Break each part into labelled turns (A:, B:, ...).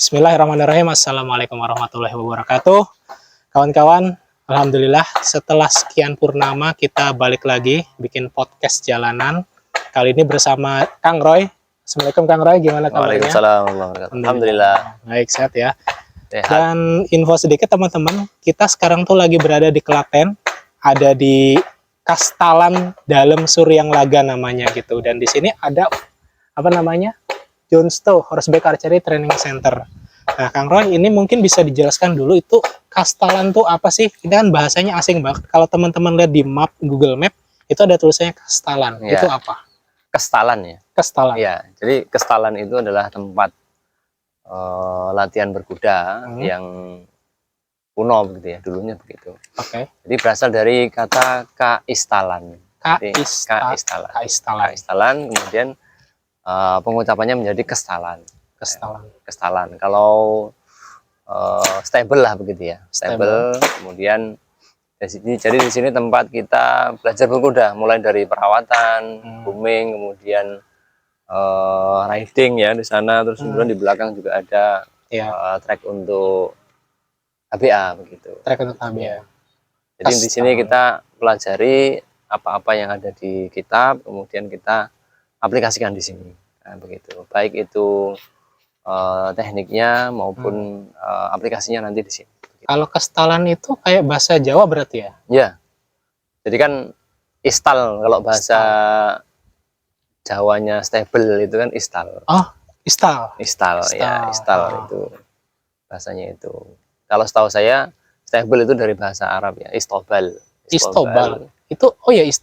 A: Bismillahirrahmanirrahim. Assalamualaikum warahmatullahi wabarakatuh. Kawan-kawan, alhamdulillah setelah sekian purnama kita balik lagi bikin podcast jalanan. Kali ini bersama Kang Roy. Assalamualaikum Kang Roy, gimana kabarnya?
B: Waalaikumsalam warahmatullahi wabarakatuh. Alhamdulillah.
A: Baik, sehat ya.
B: Sehat.
A: Dan info sedikit teman-teman, kita sekarang tuh lagi berada di Klaten, ada di Kastalan Dalam Suryang Laga namanya gitu. Dan di sini ada Johnstow Horseback Archery Training Center. Nah, Kang Roy, ini mungkin bisa dijelaskan dulu itu Kastalan tuh apa sih? Ini kan bahasanya asing banget. Kalau teman-teman lihat di map Google Map, itu ada tulisannya Kastalan.
B: Ya.
A: Itu apa?
B: Kestalan ya.
A: Kastalan.
B: Ya, jadi Kestalan itu adalah tempat latihan berkuda yang kuno begitu ya, dulunya begitu.
A: Oke.
B: Jadi berasal dari kata kaistalan. Kaistalan, kemudian pengucapannya menjadi kestalan. Kestalan. Kalau stable lah begitu ya. Stable. Kemudian jadi di sini tempat kita belajar berkuda, mulai dari perawatan, grooming, kemudian riding ya di sana, terus kemudian di belakang juga ada track untuk HBA begitu.
A: Track untuk HBA.
B: Jadi di sini kita pelajari apa-apa yang ada di kitab, kemudian kita aplikasikan di sini. Nah, begitu. Baik itu tekniknya maupun aplikasinya nanti di sini.
A: Kalau Kastalan itu kayak bahasa Jawa berarti ya?
B: Ya. Jadi kan istal, kalau bahasa Jawanya stable itu kan istal.
A: Oh, istal.
B: Istal. Ya, istal itu bahasanya itu. Kalau setahu saya stable itu dari bahasa Arab ya, istobal.
A: Istobal. Itu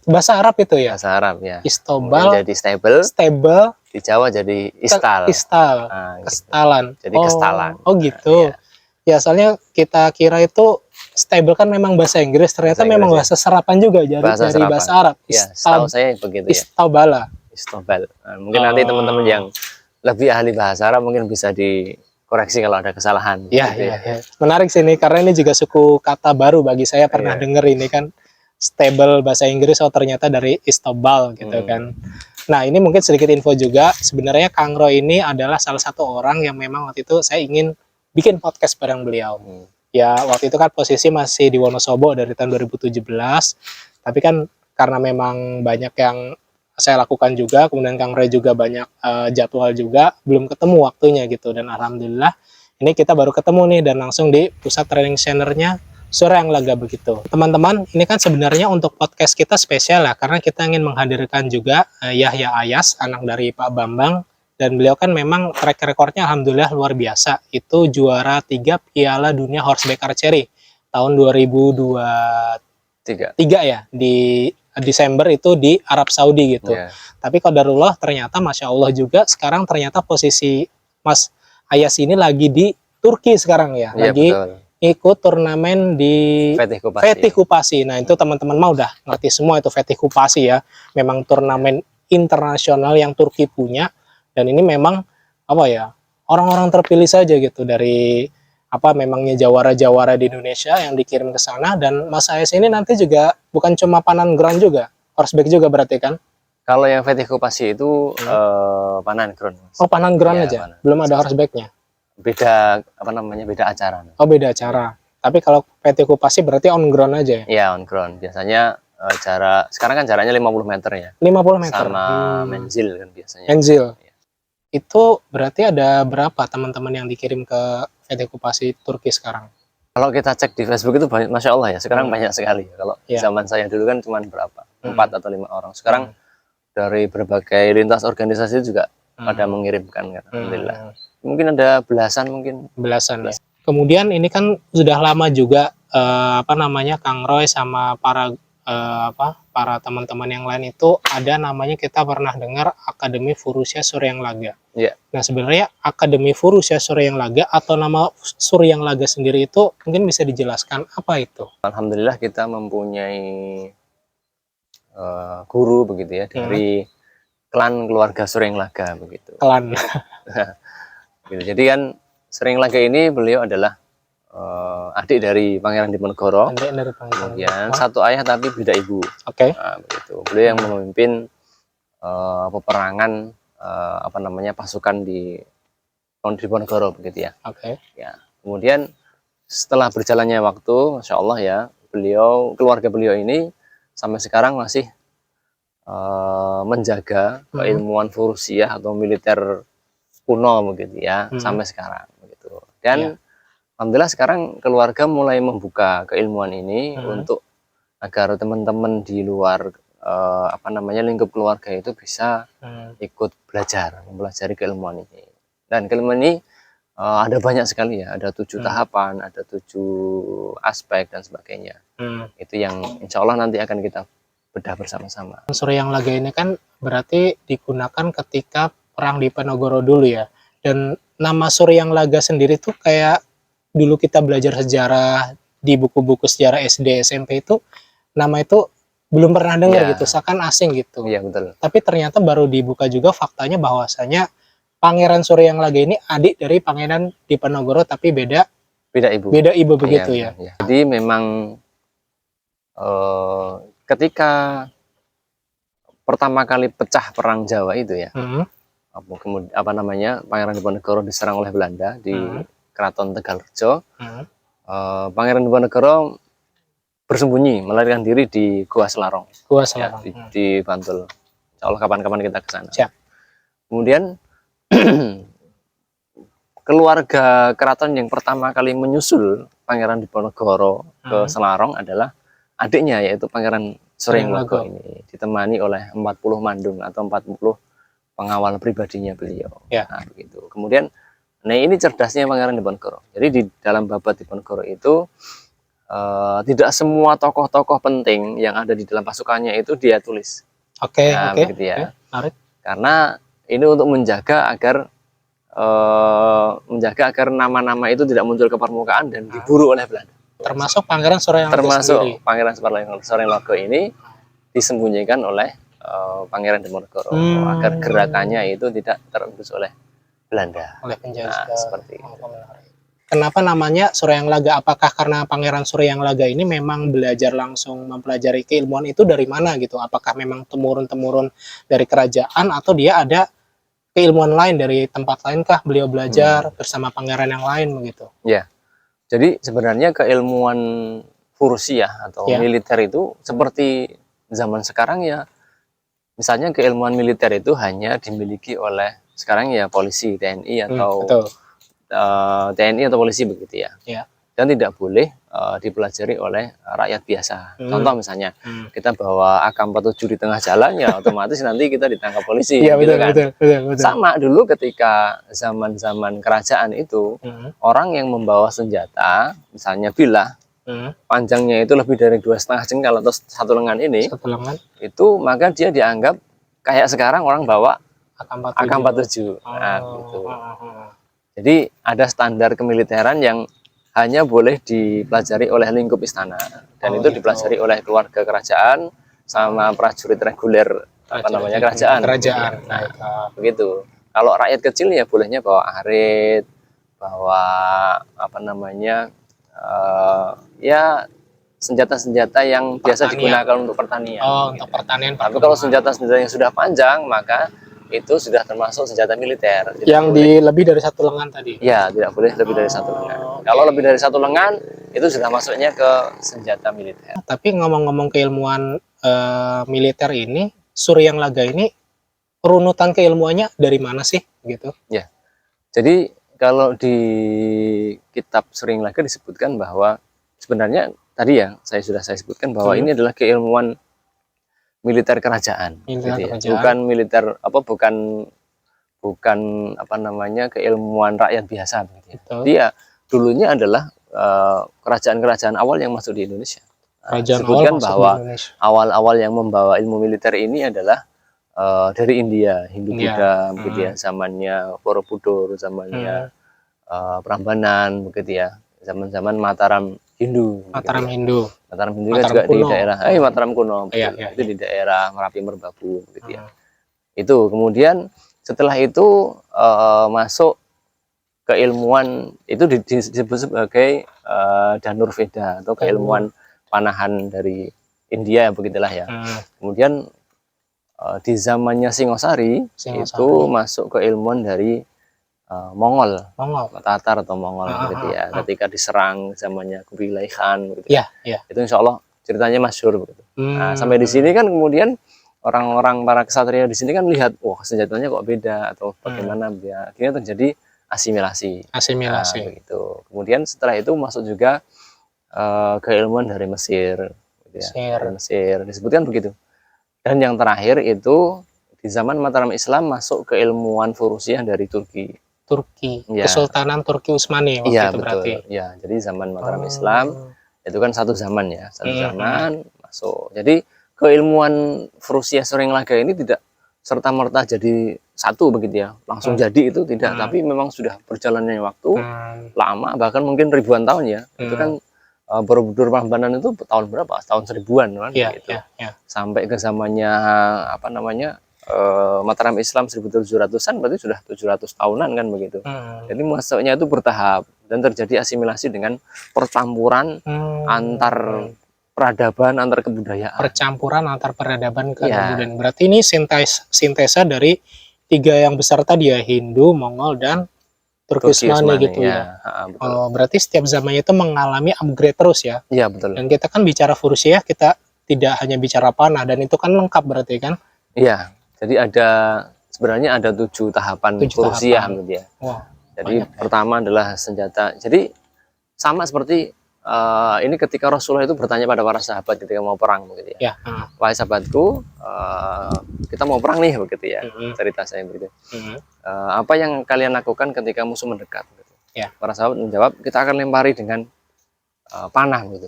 A: bahasa Arab itu ya?
B: Bahasa Arab ya.
A: Istobal.
B: Jadi stable.
A: Stable.
B: Di Jawa jadi istal.
A: Istal.
B: Nah,
A: Kestalan.
B: Gitu. Jadi kestalan.
A: Oh gitu. Ya, soalnya kita kira itu stable kan memang bahasa Inggris, ternyata memang bahasa serapan juga dari bahasa Arab.
B: Ya, setahu saya begitu ya.
A: Istobala.
B: Istobal. Nah, mungkin nanti teman-teman yang lebih ahli bahasa Arab mungkin bisa dikoreksi kalau ada kesalahan.
A: Ya. Menarik sih ini, karena ini juga suku kata baru bagi saya, pernah dengar ini kan stable bahasa Inggris, oh ternyata dari istobal gitu kan. Nah, ini mungkin sedikit info juga, sebenarnya Kang Roy ini adalah salah satu orang yang memang waktu itu saya ingin bikin podcast bareng beliau. Ya, waktu itu kan posisi masih di Wonosobo dari tahun 2017, tapi kan karena memang banyak yang saya lakukan juga, kemudian Kang Roy juga banyak jadwal juga, belum ketemu waktunya gitu. Dan alhamdulillah ini kita baru ketemu nih, dan langsung di pusat training center-nya Suryang Laga begitu. Teman-teman, ini kan sebenarnya untuk podcast kita spesial ya, karena kita ingin menghadirkan juga Yahya Ayas, anak dari Pak Bambang, dan beliau kan memang track recordnya alhamdulillah luar biasa. Itu juara 3 Piala Dunia Horseback Archery tahun 2023 ya, di Desember itu di Arab Saudi gitu. Tapi qadarullah ternyata Masya Allah juga sekarang ternyata posisi Mas Ayas ini lagi di Turki sekarang ya. Lagi ikut turnamen di Fetih Kupasi. Nah, itu teman-teman mau udah ngerti semua itu Fetih Kupasi ya. Memang turnamen internasional yang Turki punya, dan ini memang orang-orang terpilih saja gitu dari memangnya jawara-jawara di Indonesia yang dikirim ke sana. Dan Mas Ayas ini nanti juga bukan cuma panan ground juga, horseback juga berarti kan?
B: Kalau yang Fetih Kupasi itu panan ground.
A: Oh, panan ground aja, belum ada horsebacknya.
B: Beda beda acara.
A: Oh, beda acara. Tapi kalau Fetih Kupasi berarti on ground aja ya?
B: Iya, on ground. Biasanya sekarang kan jaraknya 50 meter ya.
A: 50 meter.
B: Sama menzil kan biasanya.
A: Menzil. Itu berarti ada berapa teman-teman yang dikirim ke Fetih Kupasi Turki sekarang?
B: Kalau kita cek di Facebook itu banyak, Masya Allah ya, sekarang banyak sekali. Kalau zaman saya dulu kan cuma berapa? 4 atau 5 orang. Sekarang dari berbagai lintas organisasi juga pada mengirimkan kan. Alhamdulillah. Mungkin ada belasan
A: ya. Kemudian ini kan sudah lama juga Kang Roy sama para teman-teman yang lain itu ada namanya, kita pernah dengar Akademi Furusya Suryang Laga. Nah, sebenarnya Akademi Furusya Suryang Laga atau nama Suryang Laga sendiri itu mungkin bisa dijelaskan apa itu?
B: Alhamdulillah kita mempunyai guru begitu ya, dari klan keluarga Suryang Laga begitu.
A: Klan.
B: Jadi kan Suryang Laga ini beliau adalah adik dari Pangeran Diponegoro. Kemudian satu ayah tapi beda ibu. Nah, begitu. Beliau yang memimpin peperangan pasukan di Diponegoro begitu ya.
A: Oke.
B: Ya, kemudian setelah berjalannya waktu, Masya Allah ya, keluarga beliau ini sampai sekarang masih menjaga keilmuan Furusiah atau militer kuno begitu ya, sampai sekarang begitu. Dan alhamdulillah sekarang keluarga mulai membuka keilmuan ini untuk agar teman-teman di luar lingkup keluarga itu bisa ikut mempelajari keilmuan ini. Dan keilmuan ini ada banyak sekali ya, ada 7 tahapan, ada 7 aspek dan sebagainya. Itu yang insya Allah nanti akan kita bedah bersama-sama.
A: Suryang Laga ini kan berarti digunakan ketika perang di Penogoro dulu ya. Dan nama Suryang Laga sendiri tuh kayak dulu kita belajar sejarah di buku-buku sejarah SD, SMP itu nama itu belum pernah dengar gitu, seakan asing gitu.
B: Iya, betul.
A: Tapi ternyata baru dibuka juga faktanya bahwasanya Pangeran Suryang Laga ini adik dari Pangeran Diponegoro tapi beda
B: ibu.
A: Beda ibu begitu ya.
B: Jadi memang ketika pertama kali pecah perang Jawa itu ya, Pangeran Diponegoro diserang oleh Belanda di Keraton Tegalrejo. Pangeran Diponegoro bersembunyi, melarikan diri di Gua Selarong. Ya, di Bantul. Insya Allah kapan-kapan kita ke sana.
A: Siap.
B: Kemudian keluarga keraton yang pertama kali menyusul Pangeran Diponegoro ke Selarong adalah adiknya, yaitu Pangeran Suryang Laga ini, ditemani oleh 40 mandung atau 40 pengawal pribadinya beliau. Nah, begitu. Kemudian, nah ini cerdasnya Pangeran Diponegoro. Jadi di dalam babat Diponegoro itu tidak semua tokoh-tokoh penting yang ada di dalam pasukannya itu dia tulis. Begitu ya. Karena ini untuk menjaga agar nama-nama itu tidak muncul ke permukaan dan diburu oleh Belanda.
A: Termasuk Pangeran Suryang Laga sendiri.
B: Pangeran Suryang Laga ini disembunyikan oleh Pangeran Diponegoro agar gerakannya itu tidak terendus oleh Belanda.
A: Oleh penjajah.
B: Seperti itu.
A: Kenapa namanya Suryang Laga? Apakah karena Pangeran Suryang Laga ini memang belajar langsung mempelajari keilmuan itu dari mana gitu? Apakah memang temurun-temurun dari kerajaan atau dia ada keilmuan lain dari tempat lainkah beliau belajar bersama pangeran yang lain begitu?
B: Ya. Jadi sebenarnya keilmuan Furusiah atau militer itu seperti zaman sekarang ya. Misalnya keilmuan militer itu hanya dimiliki oleh sekarang ya polisi, TNI atau TNI atau polisi begitu ya. Dan tidak boleh dipelajari oleh rakyat biasa. Contoh misalnya kita bawa AK-47 di tengah jalan ya otomatis nanti kita ditangkap polisi. Betul. Sama dulu ketika zaman-zaman kerajaan itu orang yang membawa senjata, misalnya bilah, panjangnya itu lebih dari 2,5 jengkal atau 1 lengan ini, itu maka dia dianggap kayak sekarang orang bawa AK-47. Nah, gitu. Jadi ada standar kemiliteran yang hanya boleh dipelajari oleh lingkup istana dan itu dipelajari oleh keluarga kerajaan sama prajurit reguler kerajaan. Nah, begitu. Kalau rakyat kecil ya bolehnya bawa arit, bawa ya senjata-senjata yang biasa digunakan untuk pertanian.
A: Untuk pertanian.
B: Tapi kalau senjata-senjata yang sudah panjang maka itu sudah termasuk senjata militer.
A: Yang lebih dari 1 lengan tadi? Ya,
B: tidak boleh lebih dari 1 lengan. Kalau lebih dari 1 lengan, itu sudah masuknya ke senjata militer.
A: Tapi ngomong-ngomong keilmuan militer ini, Suryang Laga ini, runutan keilmuannya dari mana sih? Gitu?
B: Ya, jadi kalau di kitab Suryang Laga disebutkan bahwa sebenarnya tadi ya, saya sebutkan bahwa ini adalah keilmuan militer kerajaan, bukan militer bukan keilmuan rakyat biasa. Dia dulunya adalah kerajaan-kerajaan awal yang masuk di Indonesia. Disebutkan bahwa awal-awal yang membawa ilmu militer ini adalah dari India, Hindu-Buddha, begitu ya, zamannya Borobudur, zamannya Prambanan, begitu ya, zaman-zaman Mataram Hindu.
A: Mataram Hindu
B: kan juga kuno. Di daerah Mataram kuno, itu di daerah Merapi Merbabu, gitu ya. Itu kemudian setelah itu masuk keilmuan itu disebut sebagai Danur Veda atau keilmuan panahan dari India, begitulah ya. Kemudian di zamannya Singosari itu masuk keilmuan dari Mongol,
A: Mongol.
B: Tatar atau Mongol gitu ya. Ketika diserang zamannya Kubilai Khan gitu.
A: Iya, iya.
B: Itu insya Allah ceritanya masyhur begitu. Nah, sampai di
A: Hmm.
B: sini kan kemudian orang-orang para ksatria di sini kan lihat, wah senjatanya kok beda atau bagaimana ya. Akhirnya terjadi asimilasi.
A: Asimilasi.
B: Nah, begitu. Kemudian setelah itu masuk juga keilmuan dari Mesir, gitu ya. Dari Mesir disebutkan begitu. Dan yang terakhir itu di zaman Mataram Islam masuk keilmuan Furusiah dari Turki. Ya.
A: Kesultanan Turki Utsmani waktu
B: Iya,
A: itu
B: betul.
A: berarti.
B: Ya, jadi zaman Mataram Islam itu kan satu zaman ya, satu zaman masuk. Jadi keilmuan Furusiah Suringlaga ini tidak serta merta jadi satu begitu ya, langsung jadi itu tidak, tapi memang sudah berjalannya waktu lama, bahkan mungkin ribuan tahun ya. Itu kan Borobudur Prambanan itu tahun berapa? Tahun 1000-an kan gitu. Sampai ke zamannya apa namanya? Mataram Islam 1700-an berarti sudah 700 tahunan kan begitu. Jadi masuknya itu bertahap dan terjadi asimilasi dengan percampuran antar peradaban, antar kebudayaan.
A: Percampuran antar peradaban ke kebudayaan. Berarti ini sintesa dari 3 yang besar tadi ya, Hindu, Mongol, dan Turki Utsmani gitu ya.
B: Betul.
A: Berarti setiap zamannya itu mengalami upgrade terus ya.
B: Iya, betul.
A: Dan kita kan bicara Furusiah, kita tidak hanya bicara panah, dan itu kan lengkap berarti kan?
B: Iya. Jadi sebenarnya ada 7 tahapan Furusiah gitu ya. Jadi pertama adalah senjata. Jadi sama seperti ini ketika Rasulullah itu bertanya pada para sahabat ketika mau perang begitu ya. Wahai sahabatku, kita mau perang nih begitu ya. Cerita saya begitu. Apa yang kalian lakukan ketika musuh mendekat? Gitu. Para sahabat menjawab, kita akan lempari dengan panah gitu.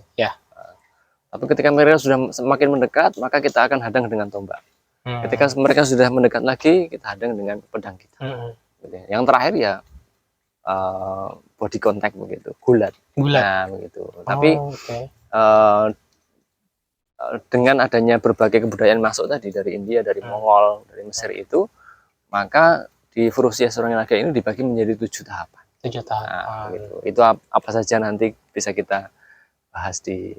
B: Tapi ketika mereka sudah semakin mendekat, maka kita akan hadang dengan tombak. Ketika mereka sudah mendekat lagi, kita hadang dengan pedang kita. Gitu. Yang terakhir ya body contact begitu, gulat. Nah, begitu. Tapi dengan adanya berbagai kebudayaan masuk tadi dari India, dari Mongol, dari Mesir itu, maka di Furusiah Suringlaga ini dibagi menjadi 7 tahapan.
A: 7 tahapan.
B: Nah, gitu. Itu apa saja nanti bisa kita bahas di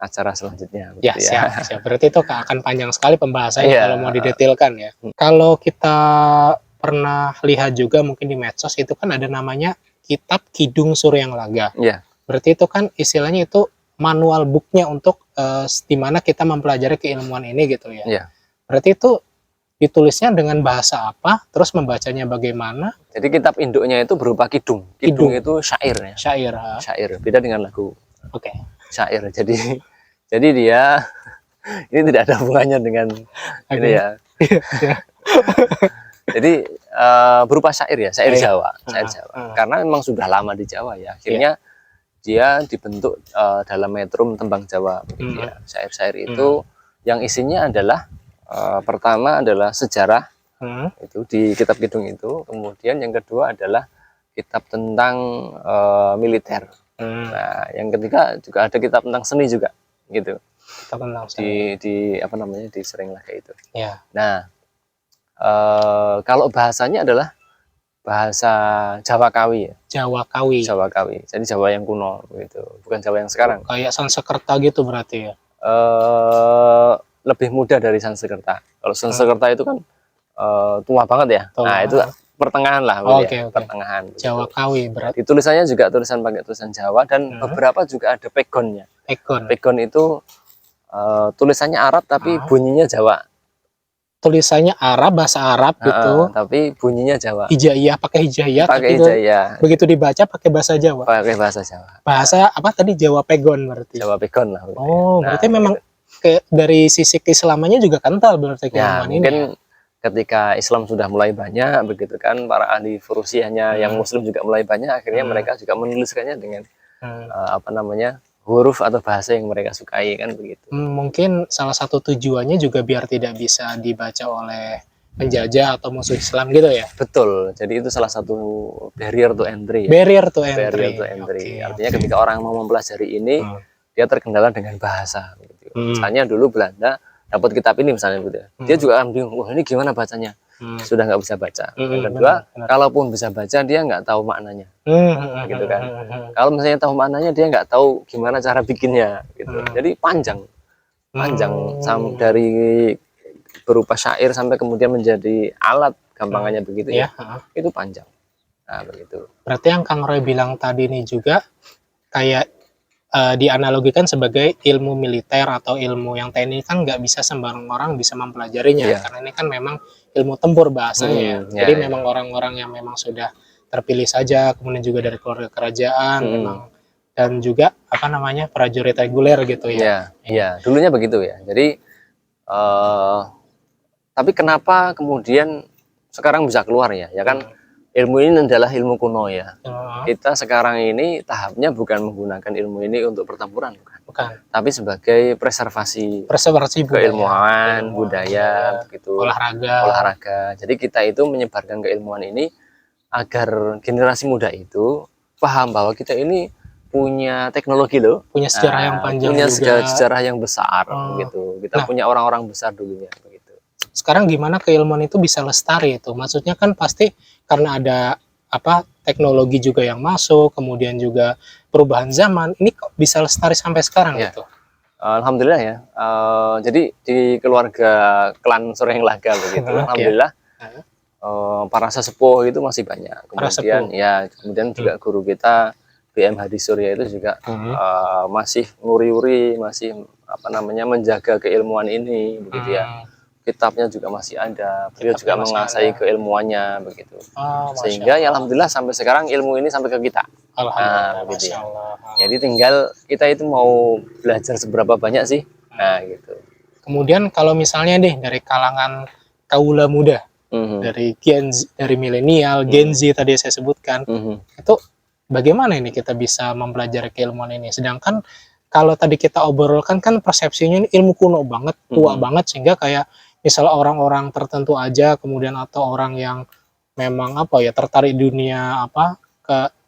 B: acara selanjutnya.
A: Ya, siap. Berarti itu akan panjang sekali pembahasannya kalau mau didetailkan ya. Kalau kita pernah lihat juga mungkin di medsos itu kan ada namanya Kitab Kidung Suringlaga. Berarti itu kan istilahnya itu manual booknya untuk di mana kita mempelajari keilmuan ini gitu ya. Berarti itu ditulisnya dengan bahasa apa, terus membacanya bagaimana?
B: Jadi kitab induknya itu berupa kidung. Kidung itu syair ya. Syair. Beda dengan lagu. Syair. Jadi dia ini tidak ada hubungannya dengan ini ya. Jadi berupa syair ya, syair Jawa. Karena memang sudah lama di Jawa ya. Akhirnya dia dibentuk dalam metrum tembang Jawa begitu ya. Syair-syair itu yang isinya adalah pertama adalah sejarah itu di kitab kidung itu. Kemudian yang kedua adalah kitab tentang militer. Nah, yang ketiga juga ada kitab tentang seni juga gitu. Di apa namanya di Suringlaga itu. Nah, kalau bahasanya adalah bahasa Jawa Kawi ya.
A: Jawa Kawi.
B: Jadi Jawa yang kuno gitu, bukan Jawa yang sekarang.
A: Kayak Sanskerta gitu berarti ya.
B: Lebih muda dari Sanskerta. Kalau Sanskerta itu kan tua banget ya. Nah, itu pertengahan lah, pertengahan.
A: Jawa Kawi berarti.
B: Tulisannya juga tulisan pakai tulisan Jawa dan beberapa juga ada pegonnya. Pegon itu tulisannya Arab tapi bunyinya Jawa.
A: Tulisannya Arab, bahasa Arab gitu.
B: Tapi bunyinya Jawa.
A: Hijaiyah, pakai hijaiyah.
B: Pakai hijaiyah.
A: Begitu dibaca pakai bahasa Jawa.
B: Pakai bahasa Jawa.
A: Bahasa apa tadi? Jawa Pegon berarti.
B: Jawa Pegon lah.
A: Berarti memang dari sisi keislamannya juga kental berarti keilmuan ini.
B: Mungkin ketika Islam sudah mulai banyak begitu kan, para ahli Furusiahnya yang Muslim juga mulai banyak, akhirnya mereka juga menuliskannya dengan apa namanya huruf atau bahasa yang mereka sukai kan begitu.
A: Mungkin salah satu tujuannya juga biar tidak bisa dibaca oleh penjajah atau musuh Islam gitu ya.
B: Betul. Jadi itu salah satu barrier to entry.
A: Barrier to entry.
B: Artinya ketika orang mau mempelajari ini, dia terkendala dengan bahasa. Gitu. Misalnya dulu Belanda dapat kitab ini misalnya gitu ya. Dia juga akan bingung, wah ini gimana bacanya? Sudah nggak bisa baca. Yang kedua, kalaupun bisa baca dia nggak tahu maknanya, gitu kan. Kalau misalnya tahu maknanya dia nggak tahu gimana cara bikinnya, gitu. Jadi panjang dari berupa syair sampai kemudian menjadi alat, gampangannya begitu ya. Itu panjang. Nah, begitu.
A: Berarti yang Kang Roy bilang tadi ini juga kayak dianalogikan sebagai ilmu militer atau ilmu yang TNI kan nggak bisa sembarang orang bisa mempelajarinya,
B: Iya.
A: karena ini kan memang ilmu tempur bahasanya.
B: Ya,
A: Jadi
B: ya.
A: memang orang-orang yang memang sudah terpilih saja, kemudian juga dari keluarga kerajaan, memang, dan juga apa namanya, prajurit reguler gitu ya.
B: Ya, dulunya begitu ya. Jadi tapi kenapa kemudian sekarang bisa keluar ya? Ya kan ilmu ini adalah ilmu kuno ya. Kita sekarang ini tahapnya bukan menggunakan ilmu ini untuk pertempuran, bukan. Tapi sebagai preservasi keilmuan, budaya, begitu. Olahraga. Jadi kita itu menyebarkan keilmuan ini agar generasi muda itu paham bahwa kita ini punya teknologi loh,
A: punya sejarah yang panjang,
B: punya
A: juga
B: sejarah yang besar gitu. Kita punya orang-orang besar dulunya begitu.
A: Sekarang gimana keilmuan itu bisa lestari itu? Maksudnya kan pasti karena ada apa, teknologi juga yang masuk, kemudian juga perubahan zaman, ini kok bisa lestari sampai sekarang gitu?
B: Alhamdulillah ya. Jadi di keluarga klan Sureng Laga begitu, alhamdulillah para sesepuh itu masih banyak. Kemudian juga guru kita BM Hadi Surya itu juga masih nguri-uri, masih apa namanya, menjaga keilmuan ini begitu ya. Kitabnya juga masih ada, beliau juga menguasai keilmuannya begitu. Sehingga ya alhamdulillah sampai sekarang ilmu ini sampai ke kita.
A: Alhamdulillah,
B: begitu ya.
A: Allah.
B: Jadi tinggal kita itu mau belajar seberapa banyak sih. Nah, gitu.
A: Kemudian kalau misalnya deh dari kalangan kaula muda, dari Gen Z, dari milenial, Gen Z tadi saya sebutkan, itu bagaimana ini kita bisa mempelajari keilmuan ini? Sedangkan kalau tadi kita obrolkan kan persepsinya ini ilmu kuno banget, tua banget, sehingga kayak misalnya orang-orang tertentu aja, kemudian atau orang yang memang apa ya, tertarik dunia apa,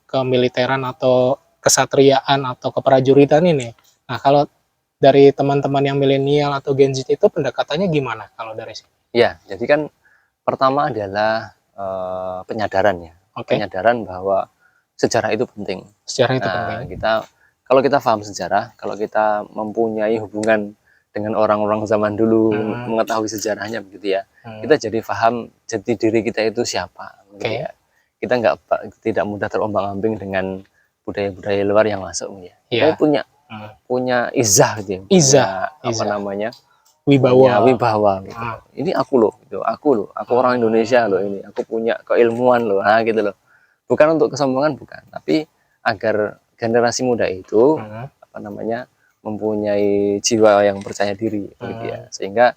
A: ke militeran atau kesatriaan atau keprajuritan ini. Nah, kalau dari teman-teman yang milenial atau Gen Z itu pendekatannya gimana kalau dari sini?
B: Ya, jadi kan pertama adalah penyadaran ya. Penyadaran bahwa sejarah itu penting.
A: Sejarah itu penting.
B: Kalau kita paham sejarah, kalau kita mempunyai hubungan dengan orang-orang zaman dulu, mengetahui sejarahnya begitu ya, kita jadi paham jati diri kita itu siapa. Gitu ya. Kita tidak mudah terombang-ambing dengan budaya-budaya luar yang masuk ya. Kita punya izah gitu ya. Apa namanya? Wibawa gitu. Ini aku loh, gitu. Aku orang Indonesia loh ini. Aku punya keilmuan loh, gitu loh. Bukan untuk kesombongan, bukan, tapi agar generasi muda itu apa namanya, mempunyai jiwa yang percaya diri gitu ya. Sehingga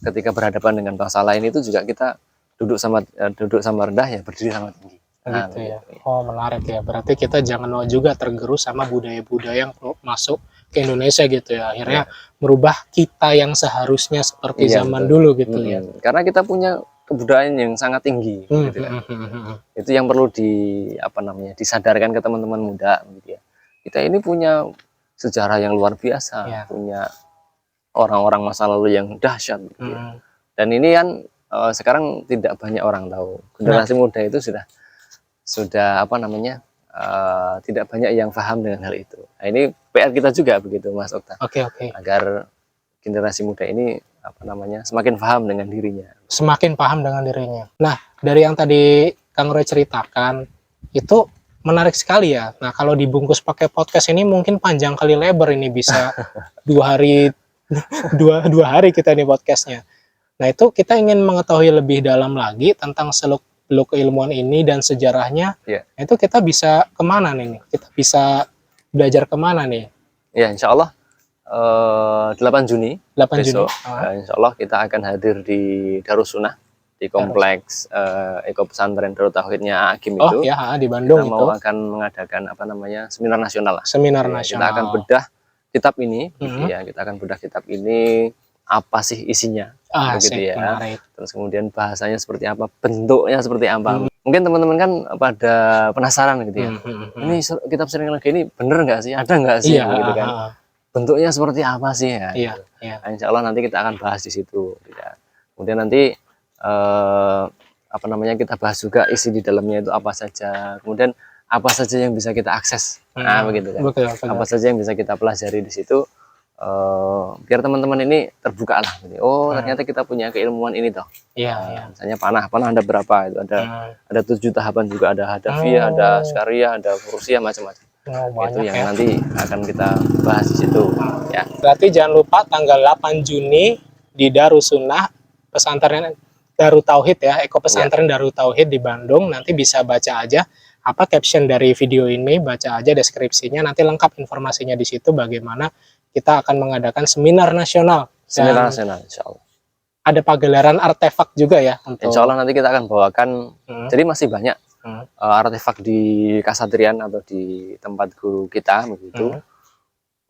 B: ketika berhadapan dengan bangsa lain itu juga kita duduk sama rendah ya, berdiri sama tinggi.
A: Gitu ya. Oh, menarik ya. Berarti kita jangan mau juga tergerus sama budaya-budaya yang masuk ke Indonesia gitu ya. Akhirnya merubah kita yang seharusnya seperti zaman dulu gitu ya.
B: Karena kita punya kebudayaan yang sangat tinggi gitu ya. Itu yang perlu disadarkan ke teman-teman muda gitu ya. Kita ini punya sejarah yang luar biasa, punya orang-orang masa lalu yang dahsyat gitu ya. Dan ini kan sekarang tidak banyak orang tahu. Generasi muda itu sudah apa namanya, tidak banyak yang paham dengan hal itu. Nah, ini PR kita juga begitu, Mas Okta. Agar generasi muda ini apa namanya, semakin paham dengan dirinya.
A: Semakin paham dengan dirinya. Nah, dari yang tadi Kang Roy ceritakan itu menarik sekali ya. Nah, kalau dibungkus pakai podcast ini mungkin panjang kali lebar, ini bisa 2 hari dua hari kita nih podcastnya. Nah, itu kita ingin mengetahui lebih dalam lagi tentang seluk-beluk keilmuan ini dan sejarahnya. Nah, itu kita bisa kemana nih? Kita bisa belajar kemana nih?
B: Ya, insya Allah 8 Juni besok, insya Allah kita akan hadir di Darussunnah, di kompleks Eko Pesantren Darut Tauhidnya Agim itu.
A: Di Bandung.
B: Kita akan mengadakan apa namanya, seminar nasional lah.
A: Seminar nasional.
B: Kita akan bedah kitab ini, gitu ya. Kita akan bedah kitab ini, apa sih isinya, begitu ya. Terus kemudian bahasanya seperti apa, bentuknya seperti apa. Mungkin teman-teman kan pada penasaran gitu ya. Ini kitab Sureng Laga ini bener nggak sih? Ada nggak sih? Gitu kan. Bentuknya seperti apa sih ya? Nah, insya Allah nanti kita akan bahas di situ. Ya. Kemudian nanti apa namanya, kita bahas juga isi di dalamnya itu apa saja. Kemudian apa saja yang bisa kita akses, begitu kan. Apa saja yang bisa kita pelajari di situ. biar teman-teman ini terbuka lah gitu. Oh, ternyata kita punya keilmuan ini toh.
A: Iya.
B: Misalnya panah ada berapa itu, ada 7 tahapan juga, ada hadafiah, ada syariah, ada furusiah, macam-macam. Itu yang nanti akan kita bahas di situ ya.
A: Berarti jangan lupa tanggal 8 Juni di Darussunnah Pesantren Darut Tauhid ya, Eko Pesantren Darut Tauhid di Bandung. Nanti bisa baca aja apa caption dari video ini, baca aja deskripsinya, nanti lengkap informasinya di situ bagaimana kita akan mengadakan seminar nasional.
B: Seminar nasional, insya Allah.
A: Ada pagelaran artefak juga ya. Untuk...
B: Insya Allah nanti kita akan bawakan, jadi masih banyak artefak di Kasatrian atau di tempat guru kita begitu.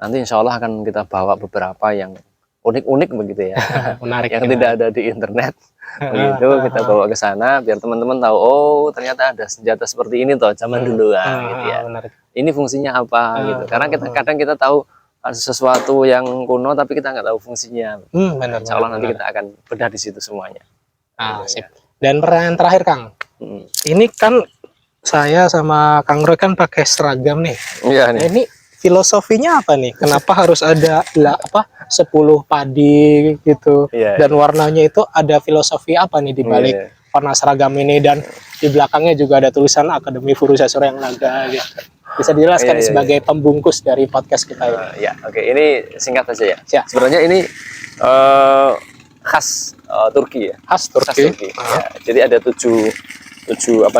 B: Nanti insya Allah akan kita bawa beberapa yang unik-unik begitu ya.
A: Menarik.
B: Yang tidak ada di internet. Begitu kita bawa ke sana biar teman-teman tahu, oh ternyata ada senjata seperti ini toh zaman dulu gitu ya. Ini fungsinya apa gitu. Karena kadang kita tahu sesuatu yang kuno tapi kita nggak tahu fungsinya.
A: Benar,
B: insya Allah nanti kita akan bedah di situ semuanya.
A: Sip. Dan pertanyaan terakhir Kang, ini kan saya sama Kang Roy kan pakai seragam nih.
B: Iya nih.
A: Ini filosofinya apa nih? Kenapa harus ada 10 padi gitu? Dan warnanya itu ada filosofi apa nih di balik warna seragam ini, dan di belakangnya juga ada tulisan Akademi Furusia Surayang Naga gitu. Bisa dijelaskan sebagai pembungkus dari podcast kita ini.
B: Oke. Ini singkat saja ya. Sebenarnya ini khas Turki ya.
A: Khas Turki.
B: Ya, jadi ada 7 apa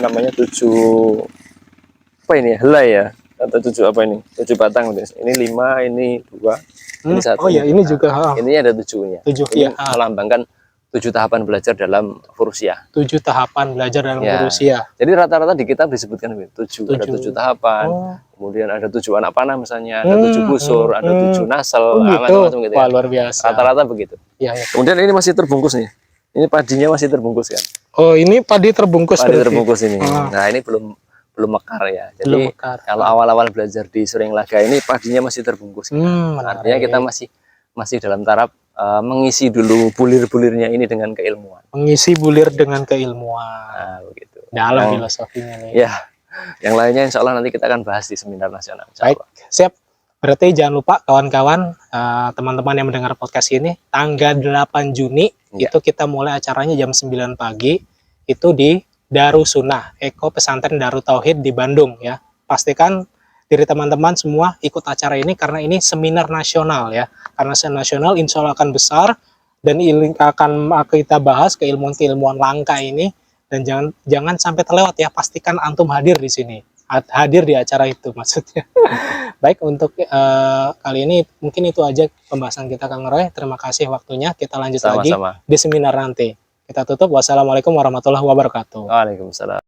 B: ini ya? Helai ya. Atau 7 apa ini? 7 batang. Ini 5, ini 2, ini 1.
A: Oh ya, ini juga.
B: Ini ada 7-nya.
A: 7
B: ya. Melambangkan 7 tahapan belajar dalam furusiah.
A: 7 tahapan belajar dalam furusiah.
B: Jadi rata-rata di kitab disebutkan 7. Ada 7 tahapan. Kemudian ada 7 anak panah misalnya, ada 7 busur, ada 7 nasel, macam-macam gitu ya.
A: Wah, luar biasa.
B: Rata-rata begitu. Kemudian ini masih terbungkus nih. Ini padinya masih terbungkus kan.
A: Oh, ini padi terbungkus.
B: Padi terbungkus ini. Nah, ini belum mekar ya. Jadi kalau awal-awal belajar di Surayang Laga ini padinya masih terbungkus. Artinya kita masih dalam taraf mengisi dulu bulir-bulirnya ini dengan keilmuan.
A: Mengisi bulir dengan keilmuan.
B: Nah, begitu.
A: Dalam filosofinya nih.
B: Ya. Yang lainnya insya Allah nanti kita akan bahas di seminar nasional.
A: Baik, siap. Berarti jangan lupa kawan-kawan, teman-teman yang mendengar podcast ini, tanggal 8 Juni itu kita mulai acaranya jam 9 pagi itu di Darussunnah Eko Pesantren Darut Tauhid di Bandung ya. Pastikan diri teman-teman semua ikut acara ini karena ini seminar nasional ya. Karena seminar nasional insya Allah akan besar dan akan kita bahas keilmuan-keilmuan langka ini, dan jangan sampai terlewat ya. Pastikan antum hadir di sini. Hadir di acara itu maksudnya. Baik, untuk kali ini mungkin itu aja pembahasan kita Kang Roy. Terima kasih waktunya. Kita lanjut lagi di seminar nanti. Kita tutup. Wassalamualaikum warahmatullahi wabarakatuh.
B: Waalaikumsalam.